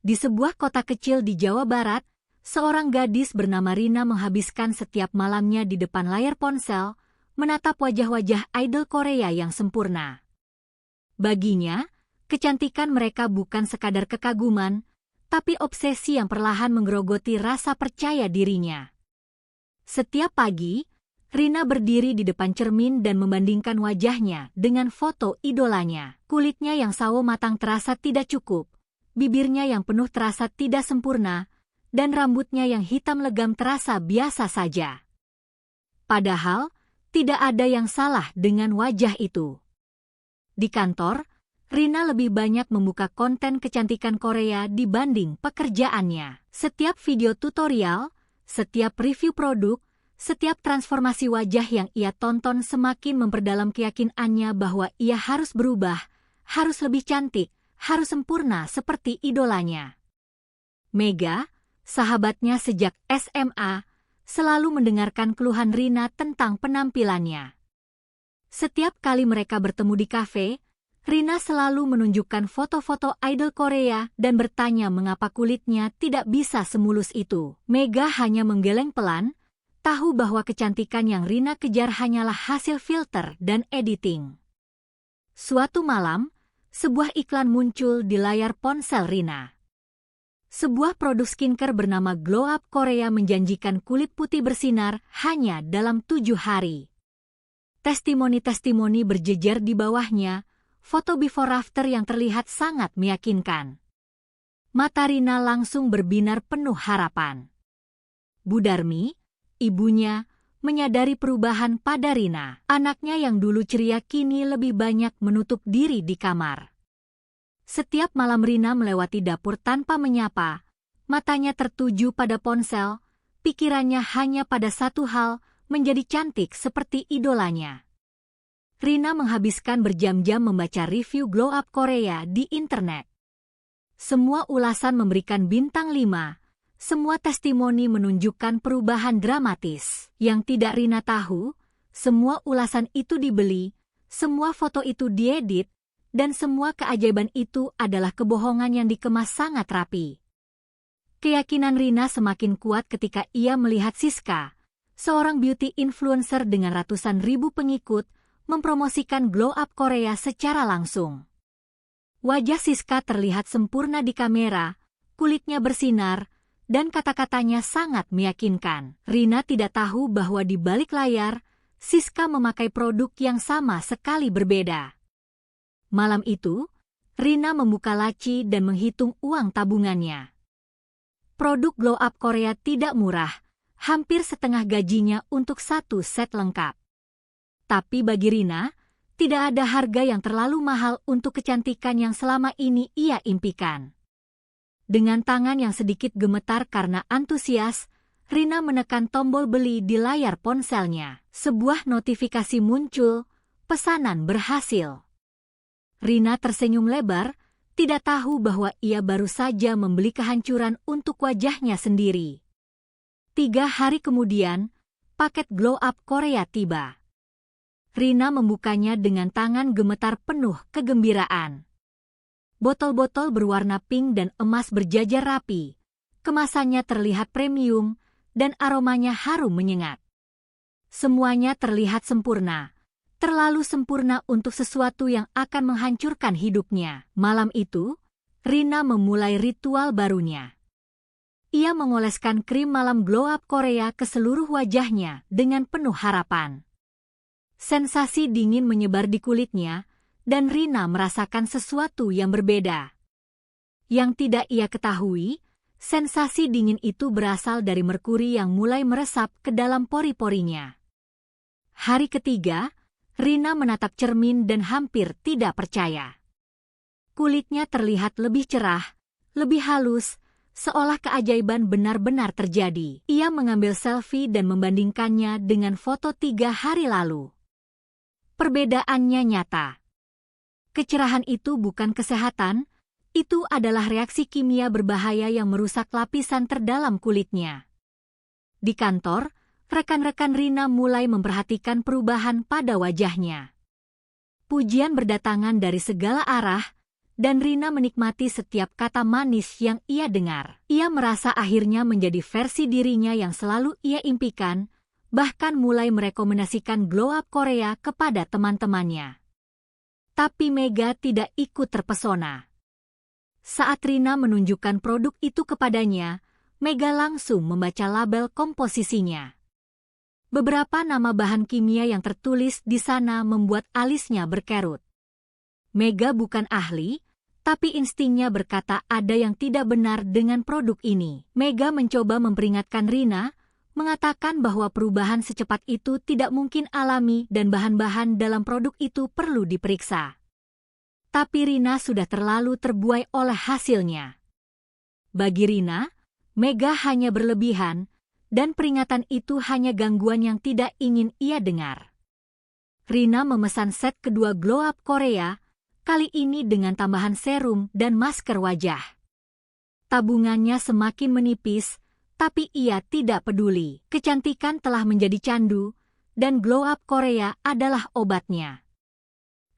Di sebuah kota kecil di Jawa Barat, seorang gadis bernama Rina menghabiskan setiap malamnya di depan layar ponsel, menatap wajah-wajah idol Korea yang sempurna. Baginya, kecantikan mereka bukan sekadar kekaguman, tapi obsesi yang perlahan menggerogoti rasa percaya dirinya. Setiap pagi, Rina berdiri di depan cermin dan membandingkan wajahnya dengan foto idolanya. Kulitnya yang sawo matang terasa tidak cukup, bibirnya yang penuh terasa tidak sempurna, dan rambutnya yang hitam legam terasa biasa saja. Padahal, tidak ada yang salah dengan wajah itu. Di kantor, Rina lebih banyak membuka konten kecantikan Korea dibanding pekerjaannya. Setiap video tutorial, setiap review produk, setiap transformasi wajah yang ia tonton semakin memperdalam keyakinannya bahwa ia harus berubah, harus lebih cantik, harus sempurna seperti idolanya. Mega, sahabatnya sejak SMA, selalu mendengarkan keluhan Rina tentang penampilannya. Setiap kali mereka bertemu di kafe, Rina selalu menunjukkan foto-foto idol Korea dan bertanya mengapa kulitnya tidak bisa semulus itu. Mega hanya menggeleng pelan, tahu bahwa kecantikan yang Rina kejar hanyalah hasil filter dan editing. Suatu malam, sebuah iklan muncul di layar ponsel Rina. Sebuah produk skincare bernama Glow Up Korea menjanjikan kulit putih bersinar hanya dalam 7 hari. Testimoni-testimoni berjejer di bawahnya, foto before after yang terlihat sangat meyakinkan. Mata Rina langsung berbinar penuh harapan. Bu Darmi, ibunya, menyadari perubahan pada Rina. Anaknya yang dulu ceria kini lebih banyak menutup diri di kamar. Setiap malam Rina melewati dapur tanpa menyapa, matanya tertuju pada ponsel, pikirannya hanya pada satu hal, menjadi cantik seperti idolanya. Rina menghabiskan berjam-jam membaca review Glow Up Korea di internet. Semua ulasan memberikan bintang 5, semua testimoni menunjukkan perubahan dramatis. Yang tidak Rina tahu, semua ulasan itu dibeli, semua foto itu diedit, dan semua keajaiban itu adalah kebohongan yang dikemas sangat rapi. Keyakinan Rina semakin kuat ketika ia melihat Siska, seorang beauty influencer dengan ratusan ribu pengikut, mempromosikan Glow Up Korea secara langsung. Wajah Siska terlihat sempurna di kamera, kulitnya bersinar, dan kata-katanya sangat meyakinkan. Rina tidak tahu bahwa di balik layar, Siska memakai produk yang sama sekali berbeda. Malam itu, Rina membuka laci dan menghitung uang tabungannya. Produk Glow Up Korea tidak murah, hampir setengah gajinya untuk satu set lengkap. Tapi bagi Rina, tidak ada harga yang terlalu mahal untuk kecantikan yang selama ini ia impikan. Dengan tangan yang sedikit gemetar karena antusias, Rina menekan tombol beli di layar ponselnya. Sebuah notifikasi muncul, pesanan berhasil. Rina tersenyum lebar, tidak tahu bahwa ia baru saja membeli kehancuran untuk wajahnya sendiri. 3 hari kemudian, paket Glow Up Korea tiba. Rina membukanya dengan tangan gemetar penuh kegembiraan. Botol-botol berwarna pink dan emas berjajar rapi. Kemasannya terlihat premium, dan aromanya harum menyengat. Semuanya terlihat sempurna, terlalu sempurna untuk sesuatu yang akan menghancurkan hidupnya. Malam itu, Rina memulai ritual barunya. Ia mengoleskan krim malam Glow Up Korea ke seluruh wajahnya dengan penuh harapan. Sensasi dingin menyebar di kulitnya, dan Rina merasakan sesuatu yang berbeda. Yang tidak ia ketahui, sensasi dingin itu berasal dari merkuri yang mulai meresap ke dalam pori-porinya. Hari ketiga, Rina menatap cermin dan hampir tidak percaya. Kulitnya terlihat lebih cerah, lebih halus, seolah keajaiban benar-benar terjadi. Ia mengambil selfie dan membandingkannya dengan foto 3 hari lalu. Perbedaannya nyata. Kecerahan itu bukan kesehatan, itu adalah reaksi kimia berbahaya yang merusak lapisan terdalam kulitnya. Di kantor, rekan-rekan Rina mulai memperhatikan perubahan pada wajahnya. Pujian berdatangan dari segala arah, dan Rina menikmati setiap kata manis yang ia dengar. Ia merasa akhirnya menjadi versi dirinya yang selalu ia impikan, bahkan mulai merekomendasikan glow up Korea kepada teman-temannya. Tapi Mega tidak ikut terpesona. Saat Rina menunjukkan produk itu kepadanya, Mega langsung membaca label komposisinya. Beberapa nama bahan kimia yang tertulis di sana membuat alisnya berkerut. Mega bukan ahli, tapi instingnya berkata ada yang tidak benar dengan produk ini. Mega mencoba memperingatkan Rina, mengatakan bahwa perubahan secepat itu tidak mungkin alami dan bahan-bahan dalam produk itu perlu diperiksa. Tapi Rina sudah terlalu terbuai oleh hasilnya. Bagi Rina, Mega hanya berlebihan, dan peringatan itu hanya gangguan yang tidak ingin ia dengar. Rina memesan set kedua Glow Up Korea, kali ini dengan tambahan serum dan masker wajah. Tabungannya semakin menipis, tapi ia tidak peduli. Kecantikan telah menjadi candu, dan Glow Up Korea adalah obatnya.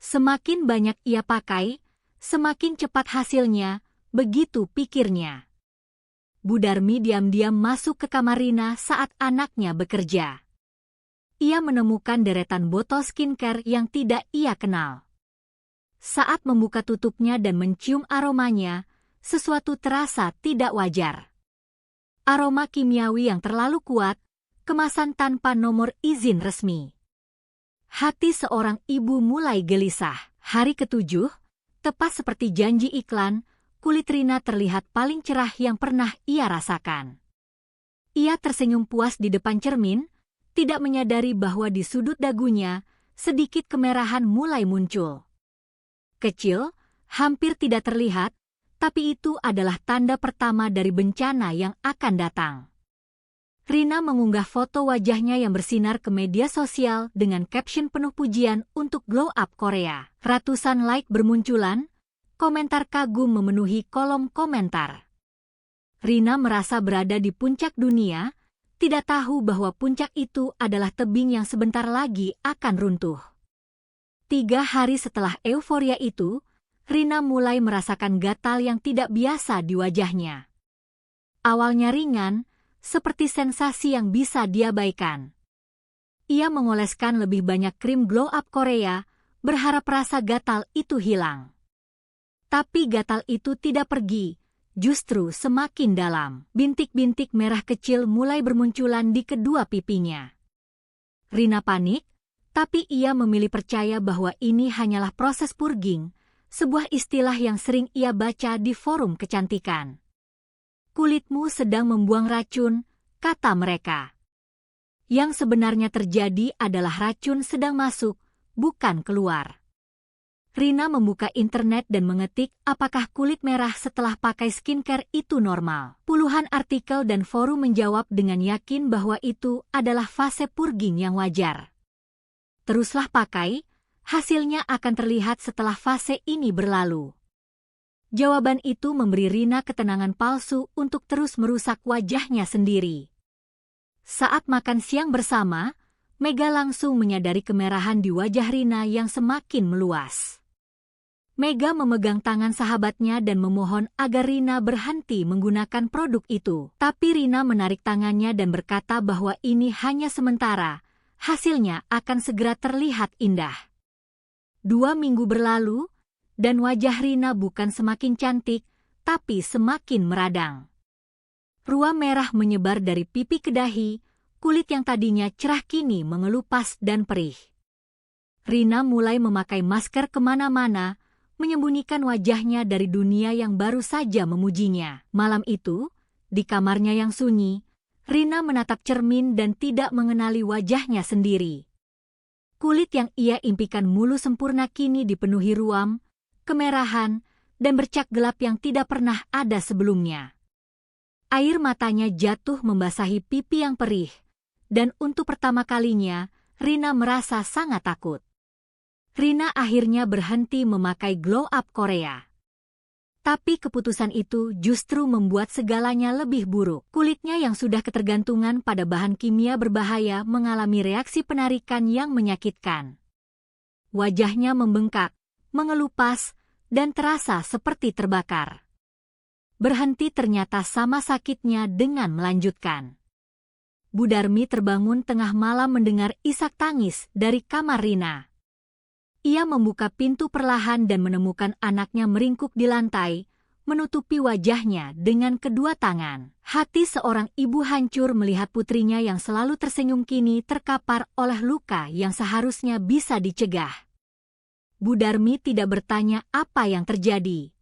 Semakin banyak ia pakai, semakin cepat hasilnya, begitu pikirnya. Budarmi diam-diam masuk ke kamar Rina saat anaknya bekerja. Ia menemukan deretan botol skincare yang tidak ia kenal. Saat membuka tutupnya dan mencium aromanya, sesuatu terasa tidak wajar. Aroma kimiawi yang terlalu kuat, kemasan tanpa nomor izin resmi. Hati seorang ibu mulai gelisah. Hari ke-7, tepat seperti janji iklan, kulit Rina terlihat paling cerah yang pernah ia rasakan. Ia tersenyum puas di depan cermin, tidak menyadari bahwa di sudut dagunya, sedikit kemerahan mulai muncul. Kecil, hampir tidak terlihat, tapi itu adalah tanda pertama dari bencana yang akan datang. Rina mengunggah foto wajahnya yang bersinar ke media sosial dengan caption penuh pujian untuk Glow Up Korea. Ratusan like bermunculan, komentar kagum memenuhi kolom komentar. Rina merasa berada di puncak dunia, tidak tahu bahwa puncak itu adalah tebing yang sebentar lagi akan runtuh. 3 hari setelah euforia itu, Rina mulai merasakan gatal yang tidak biasa di wajahnya. Awalnya ringan, seperti sensasi yang bisa diabaikan. Ia mengoleskan lebih banyak krim Glow Up Korea, berharap rasa gatal itu hilang. Tapi gatal itu tidak pergi, justru semakin dalam. Bintik-bintik merah kecil mulai bermunculan di kedua pipinya. Rina panik, tapi ia memilih percaya bahwa ini hanyalah proses purging, sebuah istilah yang sering ia baca di forum kecantikan. Kulitmu sedang membuang racun, kata mereka. Yang sebenarnya terjadi adalah racun sedang masuk, bukan keluar. Rina membuka internet dan mengetik apakah kulit merah setelah pakai skincare itu normal. Puluhan artikel dan forum menjawab dengan yakin bahwa itu adalah fase purging yang wajar. Teruslah pakai, hasilnya akan terlihat setelah fase ini berlalu. Jawaban itu memberi Rina ketenangan palsu untuk terus merusak wajahnya sendiri. Saat makan siang bersama, Mega langsung menyadari kemerahan di wajah Rina yang semakin meluas. Mega memegang tangan sahabatnya dan memohon agar Rina berhenti menggunakan produk itu. Tapi Rina menarik tangannya dan berkata bahwa ini hanya sementara, hasilnya akan segera terlihat indah. 2 minggu berlalu, dan wajah Rina bukan semakin cantik, tapi semakin meradang. Ruam merah menyebar dari pipi ke dahi, kulit yang tadinya cerah kini mengelupas dan perih. Rina mulai memakai masker kemana-mana, menyembunyikan wajahnya dari dunia yang baru saja memujinya. Malam itu, di kamarnya yang sunyi, Rina menatap cermin dan tidak mengenali wajahnya sendiri. Kulit yang ia impikan mulu sempurna kini dipenuhi ruam, kemerahan, dan bercak gelap yang tidak pernah ada sebelumnya. Air matanya jatuh membasahi pipi yang perih, dan untuk pertama kalinya, Rina merasa sangat takut. Rina akhirnya berhenti memakai Glow Up Korea. Tapi keputusan itu justru membuat segalanya lebih buruk. Kulitnya yang sudah ketergantungan pada bahan kimia berbahaya mengalami reaksi penarikan yang menyakitkan. Wajahnya membengkak, mengelupas, dan terasa seperti terbakar. Berhenti ternyata sama sakitnya dengan melanjutkan. Bu Darmi terbangun tengah malam mendengar isak tangis dari kamar Rina. Ia membuka pintu perlahan dan menemukan anaknya meringkuk di lantai, menutupi wajahnya dengan kedua tangan. Hati seorang ibu hancur melihat putrinya yang selalu tersenyum kini terkapar oleh luka yang seharusnya bisa dicegah. Bu Darmi tidak bertanya apa yang terjadi.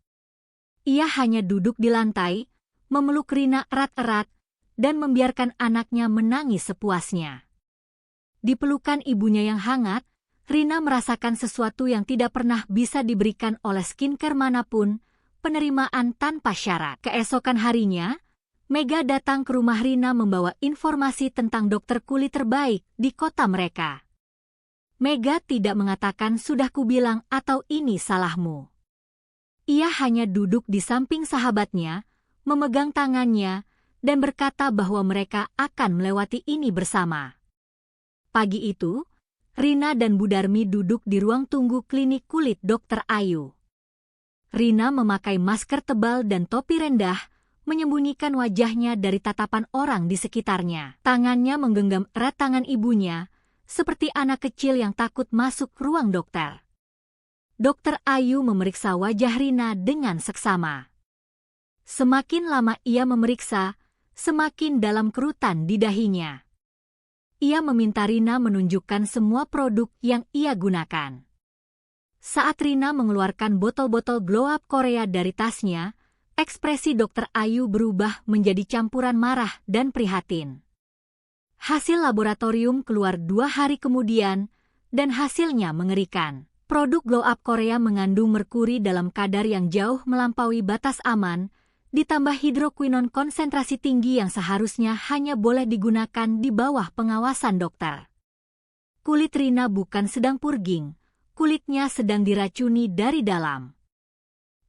Ia hanya duduk di lantai, memeluk Rina erat-erat, dan membiarkan anaknya menangis sepuasnya. Di pelukan ibunya yang hangat, Rina merasakan sesuatu yang tidak pernah bisa diberikan oleh skincare manapun, penerimaan tanpa syarat. Keesokan harinya, Mega datang ke rumah Rina membawa informasi tentang dokter kulit terbaik di kota mereka. Mega tidak mengatakan sudah kubilang atau ini salahmu. Ia hanya duduk di samping sahabatnya, memegang tangannya, dan berkata bahwa mereka akan melewati ini bersama. Pagi itu, Rina dan Bu Darmi duduk di ruang tunggu klinik kulit Dr. Ayu. Rina memakai masker tebal dan topi rendah, menyembunyikan wajahnya dari tatapan orang di sekitarnya. Tangannya menggenggam erat tangan ibunya, seperti anak kecil yang takut masuk ruang dokter. Dr. Ayu memeriksa wajah Rina dengan seksama. Semakin lama ia memeriksa, semakin dalam kerutan di dahinya. Ia meminta Rina menunjukkan semua produk yang ia gunakan. Saat Rina mengeluarkan botol-botol Glow Up Korea dari tasnya, ekspresi Dr. Ayu berubah menjadi campuran marah dan prihatin. Hasil laboratorium keluar 2 hari kemudian, dan hasilnya mengerikan. Produk Glow Up Korea mengandung merkuri dalam kadar yang jauh melampaui batas aman, ditambah hidroquinon konsentrasi tinggi yang seharusnya hanya boleh digunakan di bawah pengawasan dokter. Kulit Rina bukan sedang purging, kulitnya sedang diracuni dari dalam.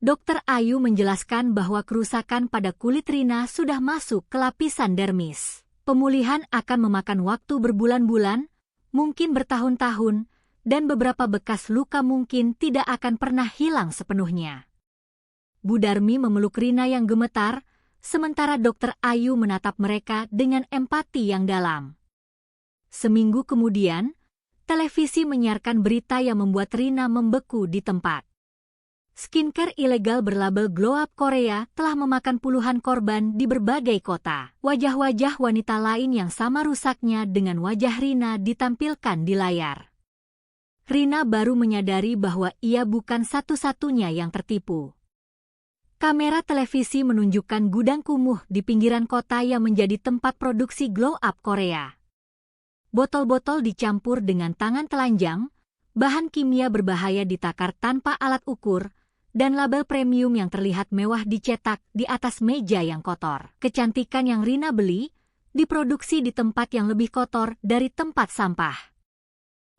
Dokter Ayu menjelaskan bahwa kerusakan pada kulit Rina sudah masuk ke lapisan dermis. Pemulihan akan memakan waktu berbulan-bulan, mungkin bertahun-tahun, dan beberapa bekas luka mungkin tidak akan pernah hilang sepenuhnya. Bu Darmi memeluk Rina yang gemetar, sementara Dr. Ayu menatap mereka dengan empati yang dalam. Seminggu kemudian, televisi menyiarkan berita yang membuat Rina membeku di tempat. Skincare ilegal berlabel Glow Up Korea telah memakan puluhan korban di berbagai kota. Wajah-wajah wanita lain yang sama rusaknya dengan wajah Rina ditampilkan di layar. Rina baru menyadari bahwa ia bukan satu-satunya yang tertipu. Kamera televisi menunjukkan gudang kumuh di pinggiran kota yang menjadi tempat produksi Glow Up Korea. Botol-botol dicampur dengan tangan telanjang, bahan kimia berbahaya ditakar tanpa alat ukur, dan label premium yang terlihat mewah dicetak di atas meja yang kotor. Kecantikan yang Rina beli, diproduksi di tempat yang lebih kotor dari tempat sampah.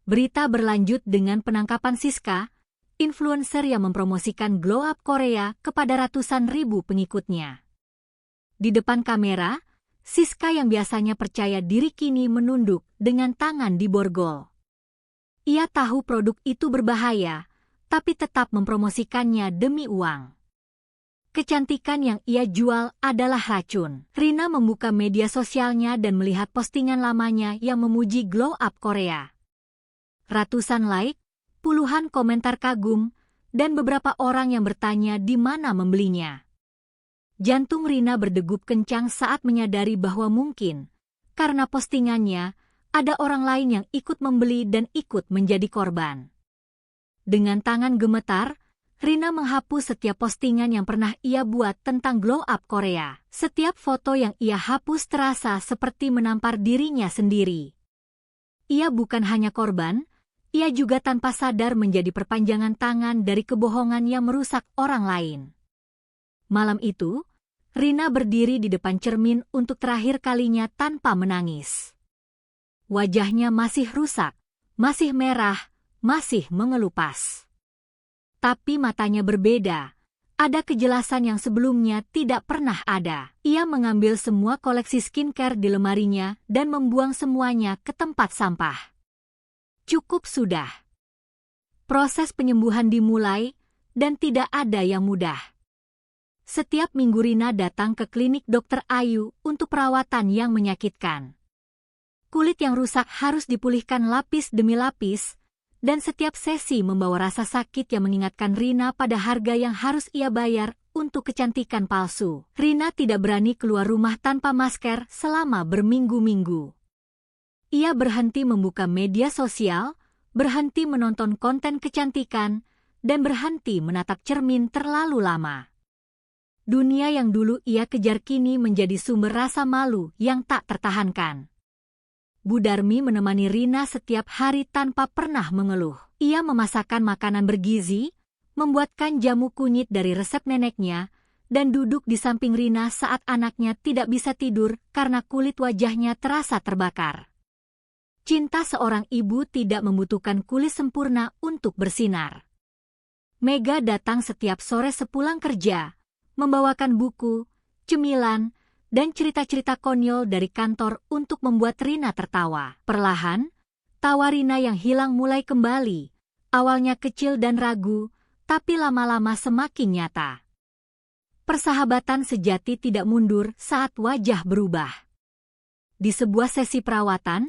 Berita berlanjut dengan penangkapan Siska, influencer yang mempromosikan Glow Up Korea kepada ratusan ribu pengikutnya. Di depan kamera, Siska yang biasanya percaya diri kini menunduk dengan tangan di borgol. Ia tahu produk itu berbahaya, tapi tetap mempromosikannya demi uang. Kecantikan yang ia jual adalah racun. Rina membuka media sosialnya dan melihat postingan lamanya yang memuji Glow Up Korea. Ratusan like, puluhan komentar kagum, dan beberapa orang yang bertanya di mana membelinya. Jantung Rina berdegup kencang saat menyadari bahwa mungkin, karena postingannya, ada orang lain yang ikut membeli dan ikut menjadi korban. Dengan tangan gemetar, Rina menghapus setiap postingan yang pernah ia buat tentang Glow Up Korea. Setiap foto yang ia hapus terasa seperti menampar dirinya sendiri. Ia bukan hanya korban, ia juga tanpa sadar menjadi perpanjangan tangan dari kebohongan yang merusak orang lain. Malam itu, Rina berdiri di depan cermin untuk terakhir kalinya tanpa menangis. Wajahnya masih rusak, masih merah, masih mengelupas. Tapi matanya berbeda. Ada kejelasan yang sebelumnya tidak pernah ada. Ia mengambil semua koleksi skincare di lemarinya dan membuang semuanya ke tempat sampah. Cukup sudah. Proses penyembuhan dimulai, dan tidak ada yang mudah. Setiap minggu Rina datang ke klinik Dokter Ayu untuk perawatan yang menyakitkan. Kulit yang rusak harus dipulihkan lapis demi lapis, dan setiap sesi membawa rasa sakit yang mengingatkan Rina pada harga yang harus ia bayar untuk kecantikan palsu. Rina tidak berani keluar rumah tanpa masker selama berminggu-minggu. Ia berhenti membuka media sosial, berhenti menonton konten kecantikan, dan berhenti menatap cermin terlalu lama. Dunia yang dulu ia kejar kini menjadi sumber rasa malu yang tak tertahankan. Bu Darmi menemani Rina setiap hari tanpa pernah mengeluh. Ia memasakkan makanan bergizi, membuatkan jamu kunyit dari resep neneknya, dan duduk di samping Rina saat anaknya tidak bisa tidur karena kulit wajahnya terasa terbakar. Cinta seorang ibu tidak membutuhkan kulit sempurna untuk bersinar. Mega datang setiap sore sepulang kerja, membawakan buku, cemilan, dan cerita-cerita konyol dari kantor untuk membuat Rina tertawa. Perlahan, tawa Rina yang hilang mulai kembali, awalnya kecil dan ragu, tapi lama-lama semakin nyata. Persahabatan sejati tidak mundur saat wajah berubah. Di sebuah sesi perawatan,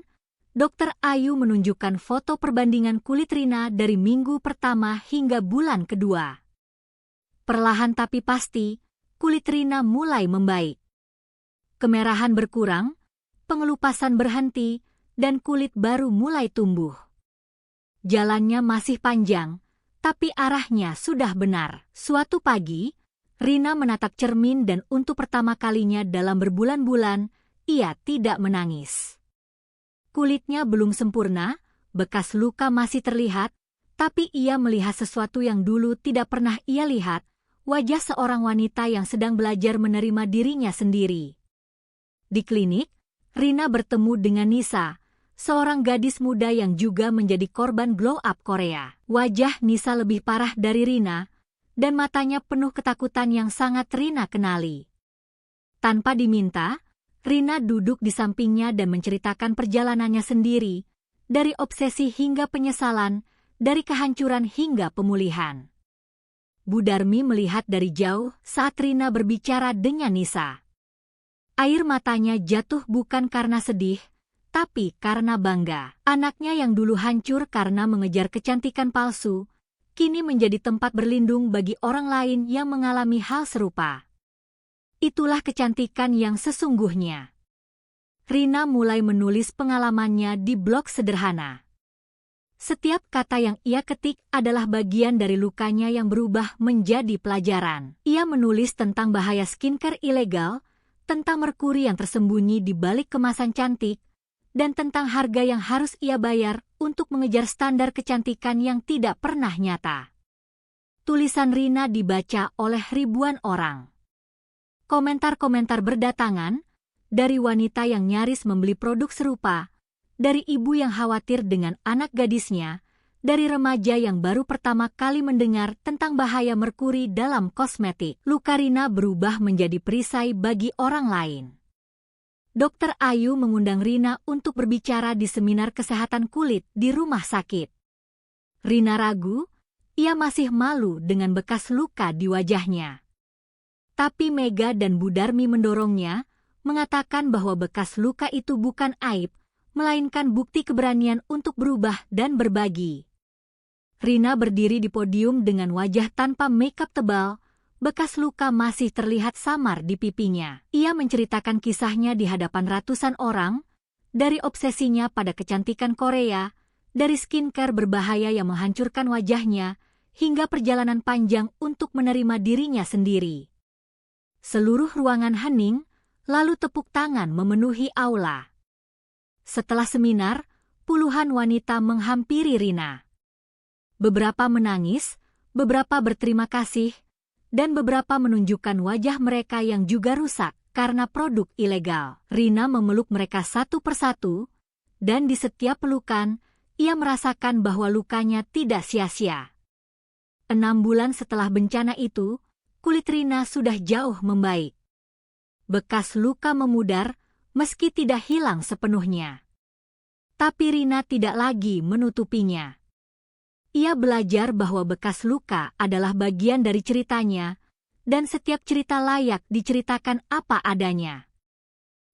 Dokter Ayu menunjukkan foto perbandingan kulit Rina dari minggu pertama hingga bulan kedua. Perlahan tapi pasti, kulit Rina mulai membaik. Kemerahan berkurang, pengelupasan berhenti, dan kulit baru mulai tumbuh. Jalannya masih panjang, tapi arahnya sudah benar. Suatu pagi, Rina menatap cermin dan untuk pertama kalinya dalam berbulan-bulan, ia tidak menangis. Kulitnya belum sempurna, bekas luka masih terlihat, tapi ia melihat sesuatu yang dulu tidak pernah ia lihat, wajah seorang wanita yang sedang belajar menerima dirinya sendiri. Di klinik, Rina bertemu dengan Nisa, seorang gadis muda yang juga menjadi korban glow up Korea. Wajah Nisa lebih parah dari Rina, dan matanya penuh ketakutan yang sangat Rina kenali. Tanpa diminta, Rina duduk di sampingnya dan menceritakan perjalanannya sendiri, dari obsesi hingga penyesalan, dari kehancuran hingga pemulihan. Bu Darmi melihat dari jauh saat Rina berbicara dengan Nisa. Air matanya jatuh bukan karena sedih, tapi karena bangga. Anaknya yang dulu hancur karena mengejar kecantikan palsu, kini menjadi tempat berlindung bagi orang lain yang mengalami hal serupa. Itulah kecantikan yang sesungguhnya. Rina mulai menulis pengalamannya di blog sederhana. Setiap kata yang ia ketik adalah bagian dari lukanya yang berubah menjadi pelajaran. Ia menulis tentang bahaya skincare ilegal, tentang merkuri yang tersembunyi di balik kemasan cantik, dan tentang harga yang harus ia bayar untuk mengejar standar kecantikan yang tidak pernah nyata. Tulisan Rina dibaca oleh ribuan orang. Komentar-komentar berdatangan, dari wanita yang nyaris membeli produk serupa, dari ibu yang khawatir dengan anak gadisnya, dari remaja yang baru pertama kali mendengar tentang bahaya merkuri dalam kosmetik. Luka Rina berubah menjadi perisai bagi orang lain. Dokter Ayu mengundang Rina untuk berbicara di seminar kesehatan kulit di rumah sakit. Rina ragu, ia masih malu dengan bekas luka di wajahnya. Tapi Mega dan Bu Darmi mendorongnya, mengatakan bahwa bekas luka itu bukan aib, melainkan bukti keberanian untuk berubah dan berbagi. Rina berdiri di podium dengan wajah tanpa makeup tebal, bekas luka masih terlihat samar di pipinya. Ia menceritakan kisahnya di hadapan ratusan orang, dari obsesinya pada kecantikan Korea, dari skincare berbahaya yang menghancurkan wajahnya, hingga perjalanan panjang untuk menerima dirinya sendiri. Seluruh ruangan hening, lalu tepuk tangan memenuhi aula. Setelah seminar, puluhan wanita menghampiri Rina. Beberapa menangis, beberapa berterima kasih, dan beberapa menunjukkan wajah mereka yang juga rusak karena produk ilegal. Rina memeluk mereka satu persatu, dan di setiap pelukan, ia merasakan bahwa lukanya tidak sia-sia. 6 bulan setelah bencana itu, kulit Rina sudah jauh membaik. Bekas luka memudar, meski tidak hilang sepenuhnya. Tapi Rina tidak lagi menutupinya. Ia belajar bahwa bekas luka adalah bagian dari ceritanya, dan setiap cerita layak diceritakan apa adanya.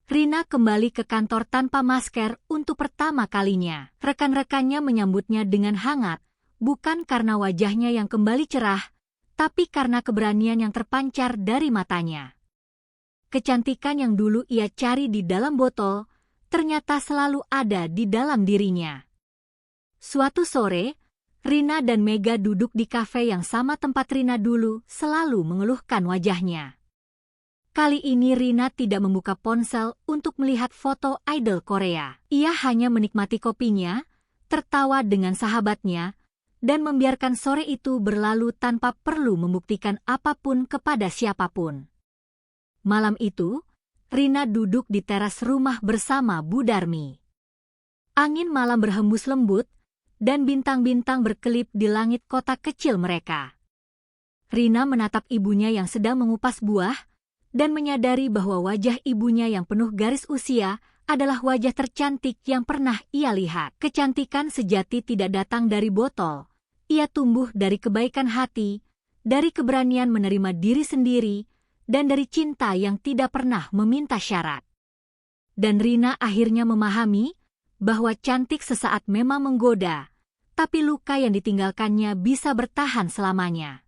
Rina kembali ke kantor tanpa masker untuk pertama kalinya. Rekan-rekannya menyambutnya dengan hangat, bukan karena wajahnya yang kembali cerah, tapi karena keberanian yang terpancar dari matanya. Kecantikan yang dulu ia cari di dalam botol, ternyata selalu ada di dalam dirinya. Suatu sore, Rina dan Mega duduk di kafe yang sama tempat Rina dulu selalu mengeluhkan wajahnya. Kali ini Rina tidak membuka ponsel untuk melihat foto idol Korea. Ia hanya menikmati kopinya, tertawa dengan sahabatnya, dan membiarkan sore itu berlalu tanpa perlu membuktikan apapun kepada siapapun. Malam itu, Rina duduk di teras rumah bersama Bu Darmi. Angin malam berhembus lembut, dan bintang-bintang berkelip di langit kota kecil mereka. Rina menatap ibunya yang sedang mengupas buah, dan menyadari bahwa wajah ibunya yang penuh garis usia adalah wajah tercantik yang pernah ia lihat. Kecantikan sejati tidak datang dari botol. Ia tumbuh dari kebaikan hati, dari keberanian menerima diri sendiri, dan dari cinta yang tidak pernah meminta syarat. Dan Rina akhirnya memahami bahwa cantik sesaat memang menggoda, tapi luka yang ditinggalkannya bisa bertahan selamanya.